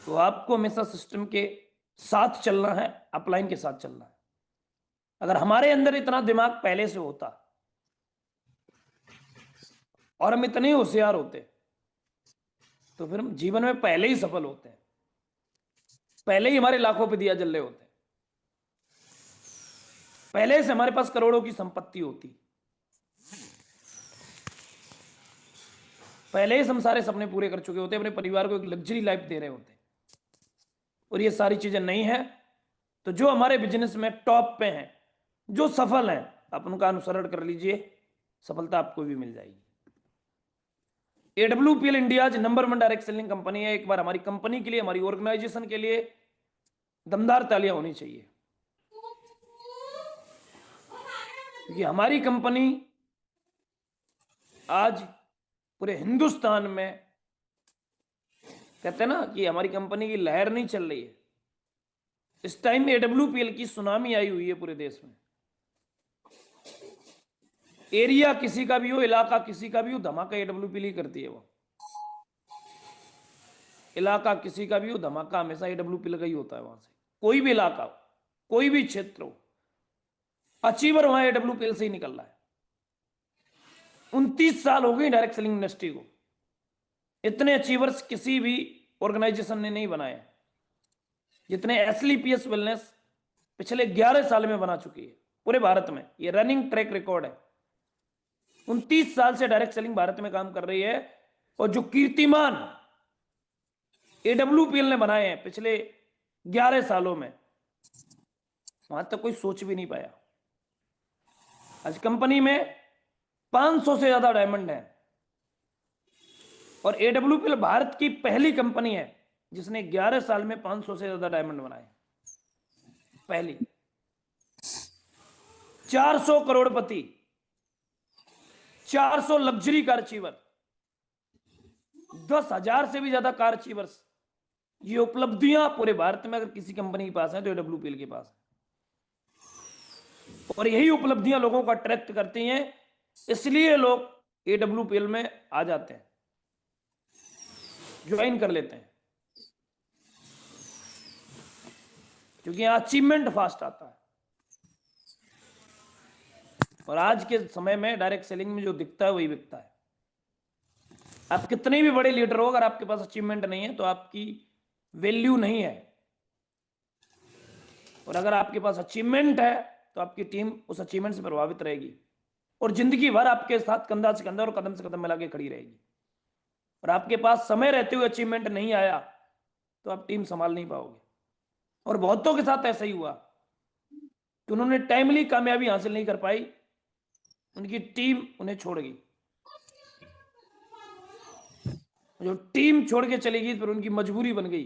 तो आपको हमेशा सिस्टम के साथ चलना है, अपलाइन के साथ चलना है। अगर हमारे अंदर इतना दिमाग पहले से होता और हम इतने होशियार होते, तो फिर हम जीवन में पहले ही सफल होते हैं, पहले ही हमारे लाखों पे दिया जल रहे होते, पहले से हमारे पास करोड़ों की संपत्ति होती, पहले ही हम सारे सपने पूरे कर चुके होते, अपने परिवार को एक लग्जरी लाइफ दे रहे होते। और ये सारी चीजें नहीं है, तो जो हमारे बिजनेस में टॉप पे हैं, जो सफल हैं, आप उनका अनुसरण कर लीजिए, सफलता आपको भी मिल जाएगी। AWPL India number 1 direct selling company है। एक बार हमारी कंपनी के लिए, हमारी ऑर्गेनाइजेशन के लिए दमदार तालियां होनी चाहिए, क्योंकि हमारी कंपनी आज पूरे हिंदुस्तान में, कहते हैं ना कि हमारी कंपनी की लहर नहीं चल रही है, इस टाइम AWPL की सुनामी आई हुई है पूरे देश में। एरिया किसी का भी हो, इलाका किसी का भी हो, धमाका AWPL ही करती है। वो इलाका किसी का भी हो, धमाका हमेशा AWPL का ही होता है। वहां से कोई भी इलाका हो, कोई भी क्षेत्र हो, अचीवर वहां AWPL से ही निकल रहा है। 29 साल हो गए डायरेक्ट सेलिंग इंडस्ट्री को, इतने अचीवर्स किसी भी ऑर्गेनाइजेशन ने नहीं बनाए जितने SLPS वेलनेस पिछले 11 साल में बना चुकी है पूरे भारत में। ये रनिंग ट्रैक रिकॉर्ड है। 29 साल से डायरेक्ट सेलिंग भारत में काम कर रही है, और जो कीर्तिमान AWPL ने बनाए हैं पिछले 11 सालों में, वहां तक कोई सोच भी नहीं पाया। आज कंपनी में 500 से ज्यादा डायमंड है, और AWPL भारत की पहली कंपनी है जिसने 11 साल में 500 से ज्यादा डायमंड बनाए। पहली। 400 करोड़पति, 400 लग्जरी कार अचीवर, 10,000 से भी ज्यादा कार अचीवर्स, ये उपलब्धियां पूरे भारत में अगर किसी कंपनी के पास है तो AWPL के पास है। और यही उपलब्धियां लोगों को अट्रैक्ट करती हैं, इसलिए लोग AWPL में आ जाते हैं, ज्वाइन कर लेते हैं, क्योंकि यहां अचीवमेंट फास्ट आता है। और आज के समय में डायरेक्ट सेलिंग में जो दिखता है वही बिकता है। आप कितने भी बड़े लीडर हो, अगर आपके पास अचीवमेंट नहीं है तो आपकी वैल्यू नहीं है। और अगर आपके पास अचीवमेंट है तो आपकी टीम उस अचीवमेंट से प्रभावित रहेगी, और जिंदगी भर आपके साथ कंधा से कंधा और कदम से कदम मिला के खड़ी रहेगी। और आपके पास समय रहते हुए अचीवमेंट नहीं आया तो आप टीम संभाल नहीं पाओगे। और बहुतों के साथ ऐसा ही हुआ कि उन्होंने टाइमली कामयाबी हासिल नहीं कर पाई, उनकी टीम उन्हें छोड़ गई। जो टीम छोड़ के चली गई, फिर उनकी मजबूरी बन गई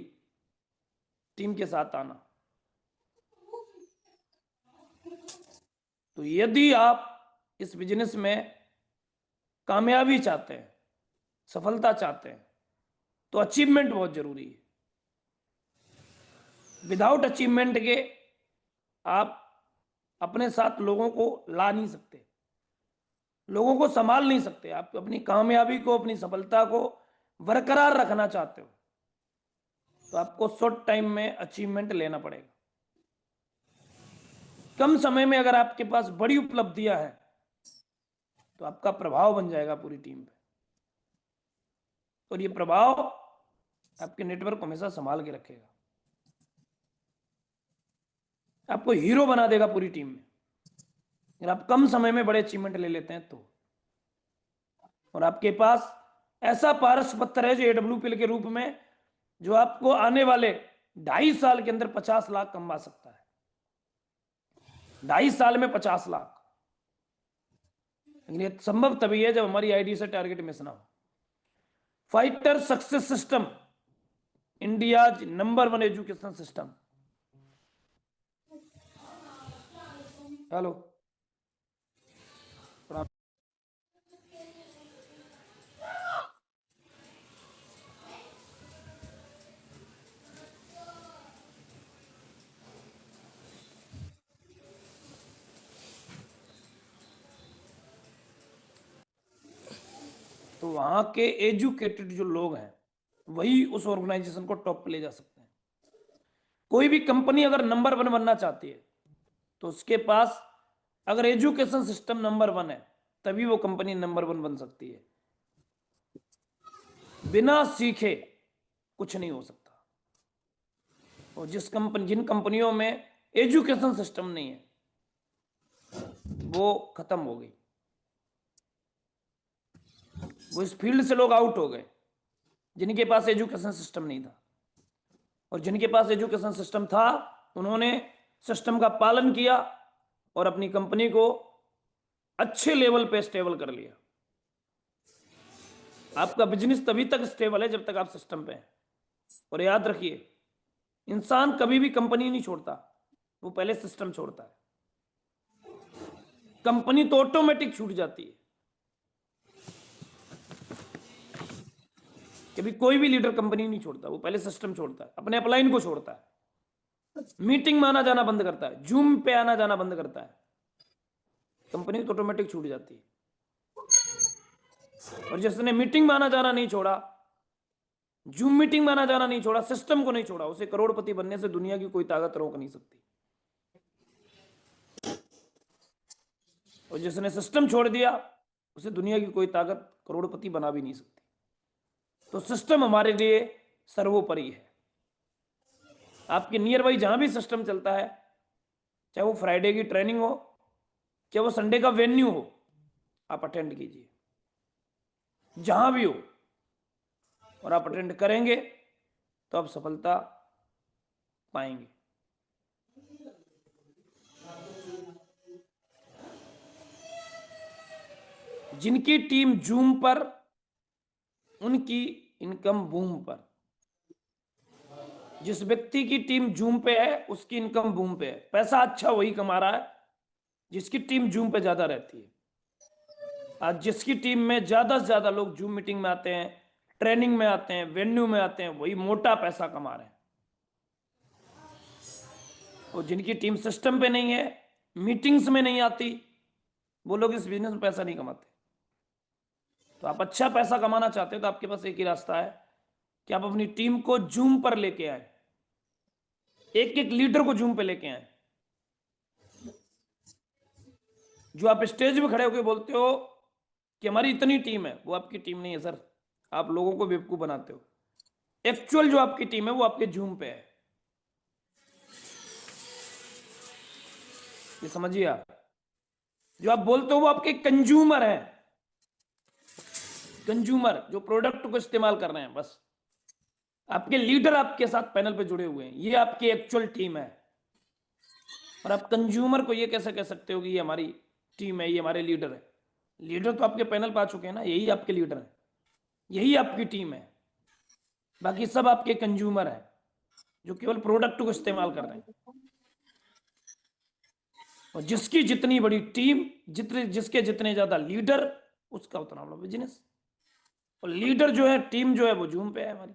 टीम के साथ आना। तो यदि आप इस बिजनेस में कामयाबी चाहते हैं, सफलता चाहते हैं, तो अचीवमेंट बहुत जरूरी है। विदाउट अचीवमेंट के आप अपने साथ लोगों को ला नहीं सकते, लोगों को संभाल नहीं सकते। आप अपनी कामयाबी को, अपनी सफलता को बरकरार रखना चाहते हो तो आपको शॉर्ट टाइम में अचीवमेंट लेना पड़ेगा। कम समय में अगर आपके पास बड़ी उपलब्धियां हैं तो आपका प्रभाव बन जाएगा पूरी टीम पे, और ये प्रभाव आपके नेटवर्क को हमेशा संभाल के रखेगा, आपको हीरो बना देगा पूरी टीम में, अगर आप कम समय में बड़े अचीवमेंट ले लेते हैं तो। और आपके पास ऐसा पारस पत्थर है जो AWPL के रूप में, जो आपको आने वाले 2.5 साल के अंदर 50 लाख कमा सकता है। 2.5 साल में 50 लाख। लेकिन ये संभव तभी है जब हमारी आईडी से टारगेट मिस ना हो। Fighter success system, India number 1 education system. Hello, तो वहां के एजुकेटेड जो लोग हैं वही उस ऑर्गेनाइजेशन को टॉप पे ले जा सकते हैं। कोई भी कंपनी अगर नंबर 1 बनना चाहती है तो उसके पास अगर एजुकेशन सिस्टम नंबर 1 है तभी वो कंपनी नंबर 1 बन सकती है। बिना सीखे कुछ नहीं हो सकता। और जिन कंपनियों में एजुकेशन सिस्टम नहीं है वो खत्म हो गई, वो इस फील्ड से लोग आउट हो गए जिनके पास एजुकेशन सिस्टम नहीं था। और जिनके पास एजुकेशन सिस्टम था उन्होंने सिस्टम का पालन किया और अपनी कंपनी को अच्छे लेवल पे स्टेबल कर लिया। आपका बिजनेस तभी तक स्टेबल है जब तक आप सिस्टम पे हैं। और याद रखिए, इंसान कभी भी कंपनी नहीं छोड़ता, वो पहले सिस्टम छोड़ता है। कंपनी तो ऑटोमेटिक छूट जाती है। कभी कोई भी लीडर कंपनी नहीं छोड़ता, वो पहले सिस्टम छोड़ता है, अपने अपलाइन को छोड़ता है, मीटिंग में आना जाना बंद करता है, जूम पे आना जाना बंद करता है, कंपनी तो ऑटोमेटिक छूट जाती है। और जिसने मीटिंग में आना जाना नहीं छोड़ा, जूम मीटिंग में आना जाना नहीं छोड़ा, सिस्टम को नहीं छोड़ा, उसे करोड़पति बनने से दुनिया की कोई ताकत रोक नहीं सकती। और जिसने सिस्टम छोड़ दिया उसे दुनिया की कोई ताकत करोड़पति बना भी नहीं सकती। तो सिस्टम हमारे लिए सर्वोपरि है। आपके नियर बाई जहां भी सिस्टम चलता है, चाहे वो फ्राइडे की ट्रेनिंग हो, चाहे वो संडे का वेन्यू हो, आप अटेंड कीजिए जहां भी हो। और आप अटेंड करेंगे तो आप सफलता पाएंगे। जिनकी टीम जूम पर, उनकी इनकम बूम पर। जिस व्यक्ति की टीम जूम पे है उसकी इनकम बूम पे है। पैसा अच्छा वही कमा रहा है जिसकी टीम जूम पे ज्यादा रहती है। आज जिसकी टीम में ज्यादा से ज्यादा लोग जूम मीटिंग में आते हैं, ट्रेनिंग में आते हैं, वेन्यू में आते हैं, वही मोटा पैसा कमा रहे हैं। और जिनकी टीम सिस्टम पे नहीं है, मीटिंग्स में नहीं आती, वो लोग इस बिजनेस में पैसा नहीं कमाते। तो आप अच्छा पैसा कमाना चाहते हो तो आपके पास एक ही रास्ता है कि आप अपनी टीम को जूम पर लेके आए, एक एक लीडर को जूम पे लेके आए। जो आप स्टेज पे खड़े होकर बोलते हो कि हमारी इतनी टीम है, वो आपकी टीम नहीं है सर, आप लोगों को बेवकूफ बनाते हो। एक्चुअल जो आपकी टीम है वो आपके जूम पे है, ये समझिए आप। जो आप बोलते हो वो आपके कंज्यूमर है, कंज्यूमर जो प्रोडक्ट को इस्तेमाल कर रहे हैं, बस। आपके लीडर आपके साथ पैनल पे जुड़े हुए हैं, ये आपकी एक्चुअल टीम है। और आप कंज्यूमर को ये कैसे कह सकते हो कि ये हमारी टीम है, ये हमारे लीडर है? लीडर तो आपके पैनल पे आ चुके हैं ना, यही आपके लीडर है, यही आपकी टीम है। बाकी सब आपके कंज्यूमर है जो केवल प्रोडक्ट को इस्तेमाल कर रहे हैं। और जिसकी जितनी बड़ी टीम, जिसके जितने ज्यादा लीडर, उसका उतना बड़ा बिजनेस। और लीडर जो है, टीम जो है, वो जूम पे है हमारी।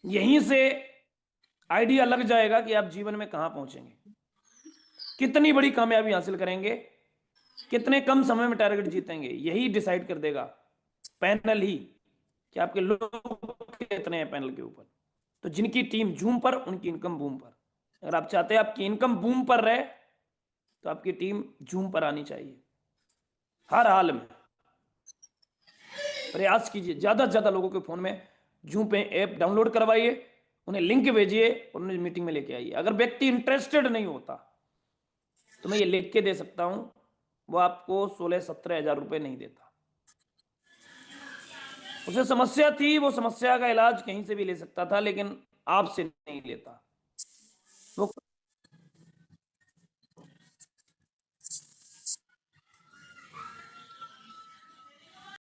यहीं से आइडिया लग जाएगा कि आप जीवन में कहां पहुंचेंगे, कितनी बड़ी कामयाबी हासिल करेंगे, कितने कम समय में टारगेट जीतेंगे। यही डिसाइड कर देगा पैनल ही कि आपके लोग कितने हैं पैनल के ऊपर। तो जिनकी टीम जूम पर, उनकी इनकम बूम पर। अगर आप चाहते हैं आपकी इनकम बूम पर रहे तो आपकी टीम जूम पर आनी चाहिए हर हाल में। प्रयास कीजिए, ज्यादा से ज्यादा लोगों के फोन में जूम पे ऐप डाउनलोड करवाइए, उन्हें लिंक भेजिए और उन्हें मीटिंग में लेके आइए। अगर व्यक्ति इंटरेस्टेड नहीं होता तो मैं ये लिख के दे सकता हूं, वो आपको 16-17 हजार रुपए नहीं देता। उसे समस्या थी, वो समस्या का इलाज कहीं से भी ले सकता था, लेकिन आपसे नहीं लेता। वो